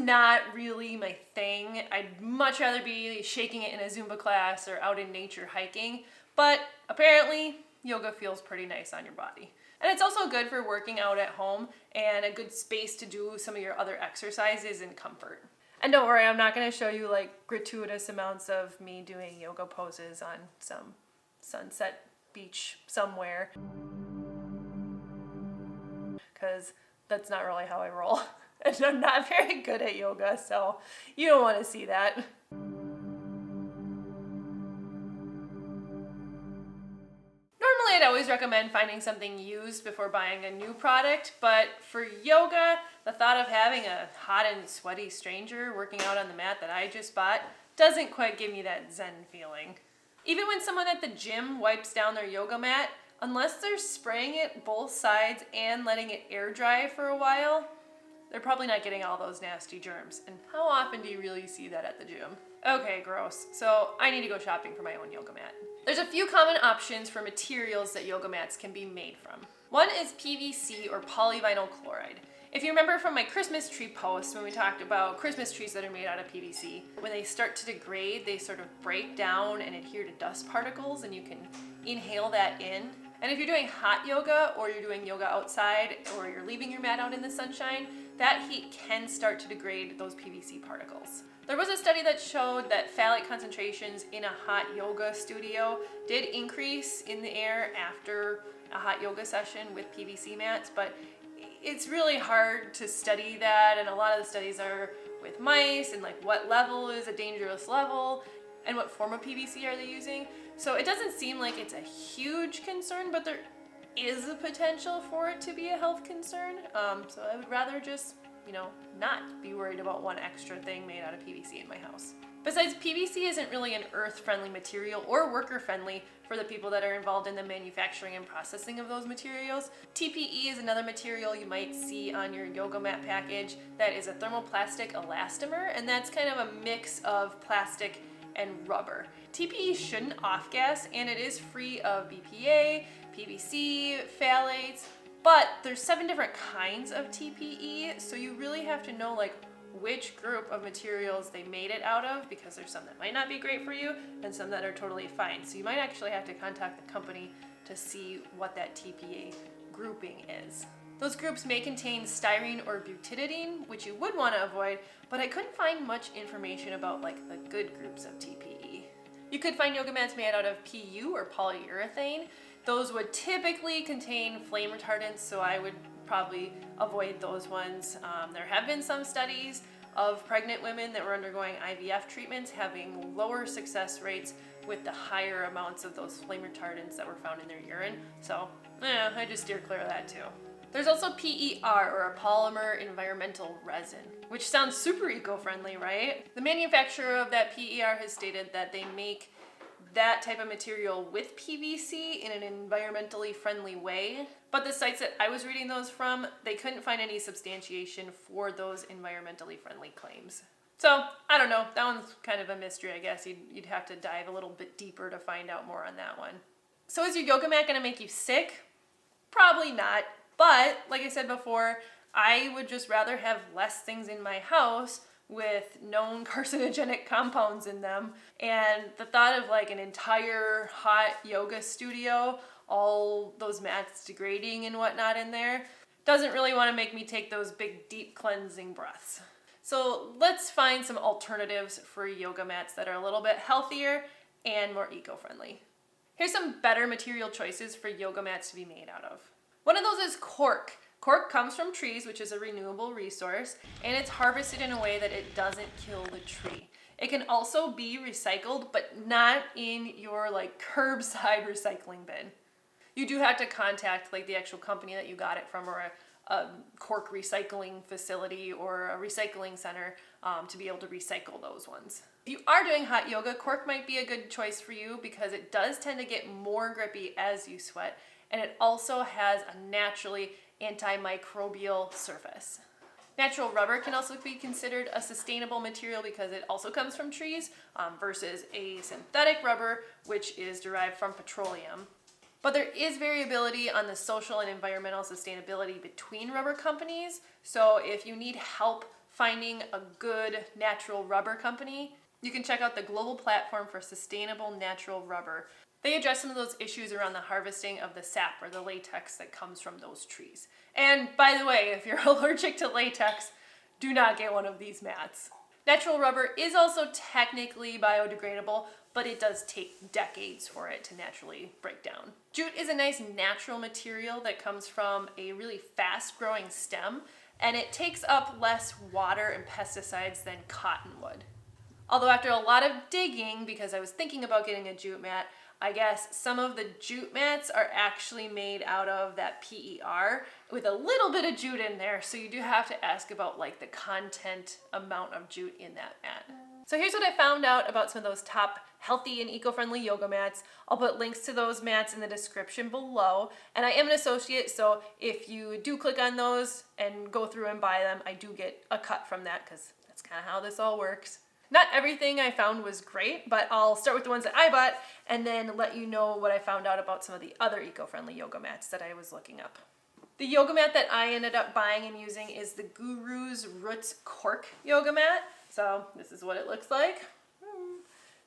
not really my thing. I'd much rather be shaking it in a Zumba class or out in nature hiking, but apparently yoga feels pretty nice on your body. And it's also good for working out at home and a good space to do some of your other exercises in comfort. And don't worry, I'm not going to show you like gratuitous amounts of me doing yoga poses on some sunset beach somewhere, because that's not really how I roll. And I'm not very good at yoga, so you don't want to see that. Normally, I'd always recommend finding something used before buying a new product, but for yoga, the thought of having a hot and sweaty stranger working out on the mat that I just bought doesn't quite give me that zen feeling. Even when someone at the gym wipes down their yoga mat, unless they're spraying it both sides and letting it air dry for a while, they're probably not getting all those nasty germs. And how often do you really see that at the gym? Okay, gross. So I need to go shopping for my own yoga mat. There's a few common options for materials that yoga mats can be made from. One is PVC or polyvinyl chloride. If you remember from my Christmas tree post when we talked about Christmas trees that are made out of PVC, when they start to degrade, they sort of break down and adhere to dust particles, and you can inhale that in. And if you're doing hot yoga or you're doing yoga outside or you're leaving your mat out in the sunshine, that heat can start to degrade those PVC particles. There was a study that showed that phthalate concentrations in a hot yoga studio did increase in the air after a hot yoga session with PVC mats, but it's really hard to study that, and a lot of the studies are with mice and like what level is a dangerous level and what form of PVC are they using. So it doesn't seem like it's a huge concern, but there is a potential for it to be a health concern. So I would rather just, not be worried about one extra thing made out of PVC in my house. Besides, PVC isn't really an earth-friendly material or worker-friendly for the people that are involved in the manufacturing and processing of those materials. TPE is another material you might see on your yoga mat package that is a thermoplastic elastomer, and that's kind of a mix of plastic and rubber. TPE shouldn't off-gas, and it is free of BPA, PVC, phthalates, but there's 7 different kinds of TPE, so you really have to know which group of materials they made it out of, because there's some that might not be great for you and some that are totally fine. So you might actually have to contact the company to see what that TPA grouping is. Those groups may contain styrene or butadiene, which you would want to avoid, but I couldn't find much information about the good groups of TPE. You could find yoga mats made out of PU or polyurethane. Those would typically contain flame retardants, so I would probably avoid those ones. There have been some studies of pregnant women that were undergoing IVF treatments having lower success rates with the higher amounts of those flame retardants that were found in their urine. So I just steer clear of that too. There's also PER, or a polymer environmental resin, which sounds super eco-friendly, right? The manufacturer of that PER has stated that they make that type of material with PVC in an environmentally friendly way, but the sites that I was reading those from, they couldn't find any substantiation for those environmentally friendly claims. So I don't know, that one's kind of a mystery, I guess. You'd have to dive a little bit deeper to find out more on that one. So is your yoga mat gonna make you sick? Probably not, but like I said before, I would just rather have less things in my house with known carcinogenic compounds in them, and the thought of an entire hot yoga studio, all those mats degrading and whatnot in there, doesn't really want to make me take those big deep cleansing breaths. So let's find some alternatives for yoga mats that are a little bit healthier and more eco-friendly. Here's some better material choices for yoga mats to be made out of. One of those is cork. Cork comes from trees, which is a renewable resource, and it's harvested in a way that it doesn't kill the tree. It can also be recycled, but not in your curbside recycling bin. You do have to contact the actual company that you got it from, or a cork recycling facility or a recycling center to be able to recycle those ones. If you are doing hot yoga, cork might be a good choice for you because it does tend to get more grippy as you sweat, and it also has a naturally antimicrobial surface. Natural rubber can also be considered a sustainable material because it also comes from trees versus a synthetic rubber, which is derived from petroleum. But there is variability on the social and environmental sustainability between rubber companies. So if you need help finding a good natural rubber company, you can check out the Global Platform for Sustainable Natural Rubber. They address some of those issues around the harvesting of the sap or the latex that comes from those trees. And by the way, if you're allergic to latex, do not get one of these mats. Natural rubber is also technically biodegradable, but it does take decades for it to naturally break down. Jute is a nice natural material that comes from a really fast-growing stem, and it takes up less water and pesticides than cottonwood. Although after a lot of digging, because I was thinking about getting a jute mat, I guess some of the jute mats are actually made out of that PER with a little bit of jute in there, so you do have to ask about like the content amount of jute in that mat. So here's what I found out about some of those top healthy and eco-friendly yoga mats. I'll put links to those mats in the description below, and I am an associate, so if you do click on those and go through and buy them, I do get a cut from that because that's kind of how this all works. Not everything I found was great, but I'll start with the ones that I bought and then let you know what I found out about some of the other eco-friendly yoga mats that I was looking up. The yoga mat that I ended up buying and using is the Guru's Roots Cork yoga mat. So this is what it looks like.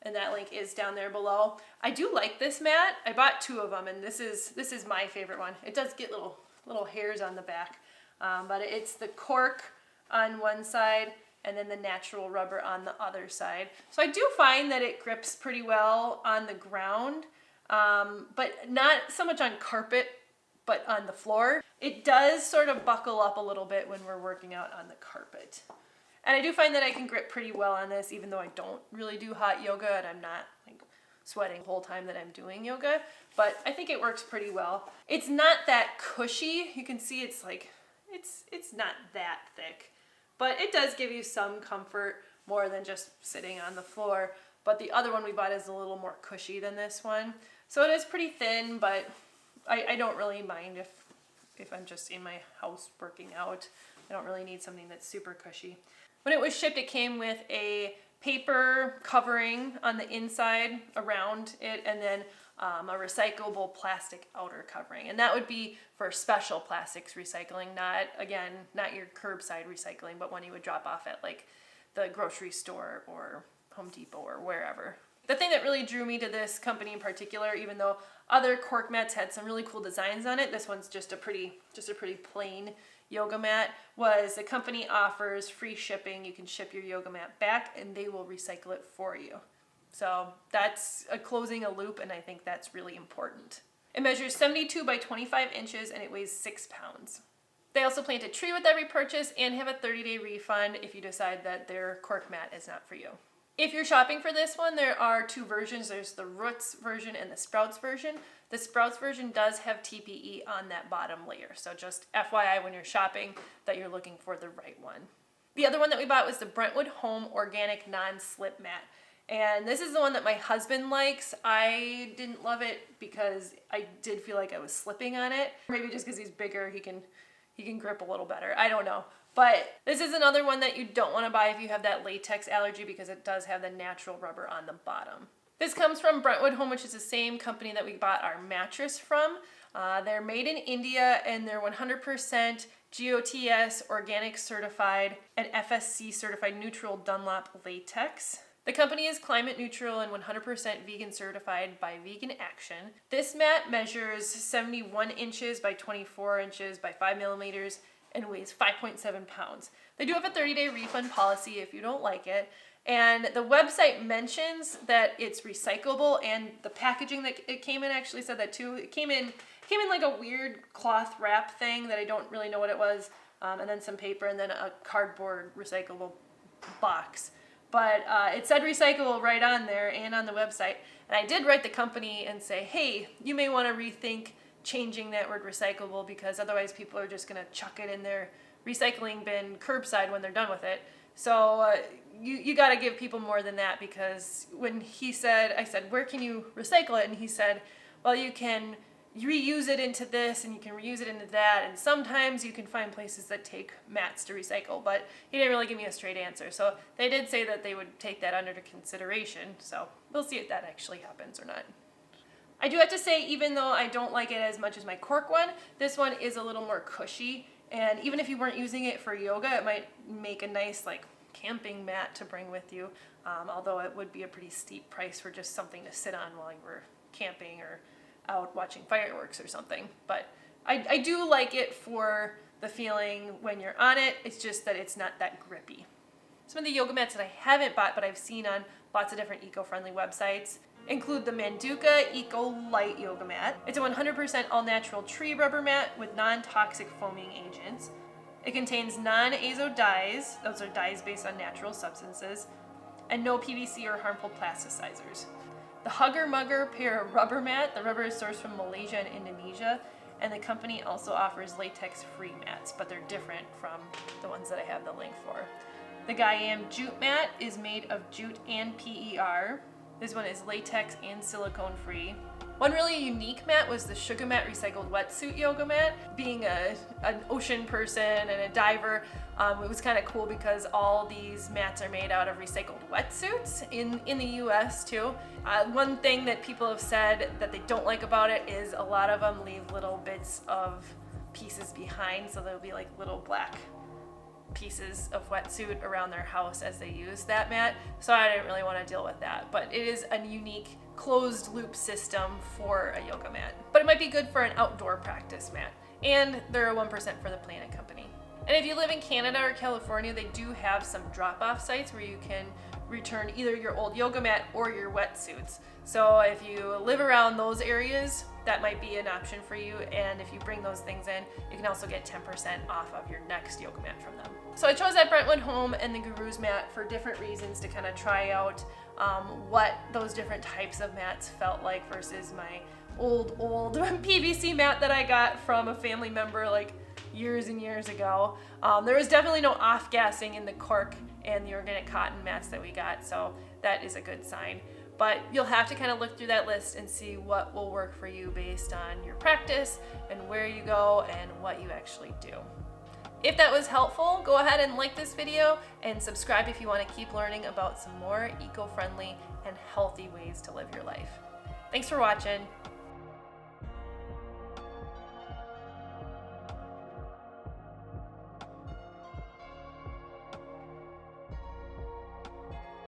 And that link is down there below. I do like this mat. I bought 2 of them, and this is my favorite one. It does get little hairs on the back, but it's the cork on one side and then the natural rubber on the other side. So I do find that it grips pretty well on the ground, but not so much on carpet, but on the floor. It does sort of buckle up a little bit when we're working out on the carpet. And I do find that I can grip pretty well on this, even though I don't really do hot yoga and I'm not like sweating the whole time that I'm doing yoga, but I think it works pretty well. It's not that cushy. You can see it's like, it's not that thick. But it does give you some comfort more than just sitting on the floor. But the other one we bought is a little more cushy than this one. So it is pretty thin, but I don't really mind if I'm just in my house working out. I don't really need something that's super cushy. When it was shipped, it came with a paper covering on the inside around it, and then a recyclable plastic outer covering. And that would be for special plastics recycling, not your curbside recycling, but one you would drop off at like the grocery store or Home Depot or wherever. The thing that really drew me to this company in particular, even though other cork mats had some really cool designs on it, this one's just a pretty plain yoga mat, was the company offers free shipping. You can ship your yoga mat back and they will recycle it for you. So that's closing a loop, and I think that's really important. It measures 72 by 25 inches and it weighs 6 pounds. They also plant a tree with every purchase and have a 30-day refund if you decide that their cork mat is not for you. If you're shopping for this one, there are 2 versions. There's the Roots version and the Sprouts version. The Sprouts version does have TPE on that bottom layer, so just FYI when you're shopping that you're looking for the right one. The other one that we bought was the Brentwood Home Organic Non-Slip Mat. And this is the one that my husband likes. I didn't love it because I did feel like I was slipping on it. Maybe just because he's bigger, he can grip a little better. I don't know. But this is another one that you don't want to buy if you have that latex allergy because it does have the natural rubber on the bottom. This comes from Brentwood Home, which is the same company that we bought our mattress from. They're made in India and they're 100% GOTS organic certified and FSC certified neutral Dunlop latex. The company is climate neutral and 100% vegan certified by Vegan Action. This mat measures 71 inches by 24 inches by 5 millimeters and weighs 5.7 pounds. They do have a 30-day refund policy if you don't like it. And the website mentions that it's recyclable, and the packaging that it came in actually said that too. It came in like a weird cloth wrap thing that I don't really know what it was, and then some paper and then a cardboard recyclable box. But it said recyclable right on there and on the website. And I did write the company and say, hey, you may want to rethink changing that word recyclable because otherwise people are just going to chuck it in their recycling bin curbside when they're done with it. So you got to give people more than that, because when I said, where can you recycle it? And he said, well, you can reuse it into this and you can reuse it into that, and sometimes you can find places that take mats to recycle, but he didn't really give me a straight answer. So they did say that they would take that under consideration, so we'll see if that actually happens or not. I do have to say, even though I don't like it as much as my cork one, this one is a little more cushy And even if you weren't using it for yoga, it might make a nice like camping mat to bring with you, although it would be a pretty steep price for just something to sit on while you were camping or out watching fireworks or something. But I do like it for the feeling when you're on it. It's just that it's not that grippy. Some of the yoga mats that I haven't bought but I've seen on lots of different eco-friendly websites include the Manduka Eco Light Yoga Mat. It's a 100% all-natural tree rubber mat with non-toxic foaming agents. It contains non-azo dyes, those are dyes based on natural substances, and no PVC or harmful plasticizers. The Hugger Mugger Para Rubber Mat, the rubber is sourced from Malaysia and Indonesia, and the company also offers latex-free mats, but they're different from the ones that I have the link for. The Gayam Jute Mat is made of jute and PER. This one is latex and silicone free. One really unique mat was the Sugar Mat Recycled Wetsuit Yoga Mat. Being an ocean person and a diver, it was kind of cool because all these mats are made out of recycled wetsuits in the US too. One thing that people have said that they don't like about it is a lot of them leave little bits of pieces behind, so there'll be like little black pieces of wetsuit around their house as they use that mat. So I didn't really want to deal with that, but it is a unique closed loop system for a yoga mat. But it might be good for an outdoor practice mat. And they're a 1% for the Planet Company. And if you live in Canada or California, they do have some drop-off sites where you can return either your old yoga mat or your wetsuits. So if you live around those areas, that might be an option for you. And if you bring those things in, you can also get 10% off of your next yoga mat from them. So I chose that Brentwood Home and the Guru's mat for different reasons to kind of try out what those different types of mats felt like versus my old PVC mat that I got from a family member like years and years ago. There was definitely no off-gassing in the cork and the organic cotton mats that we got, so that is a good sign. But you'll have to kind of look through that list and see what will work for you based on your practice and where you go and what you actually do. If that was helpful, go ahead and like this video and subscribe if you want to keep learning about some more eco-friendly and healthy ways to live your life. Thanks for watching.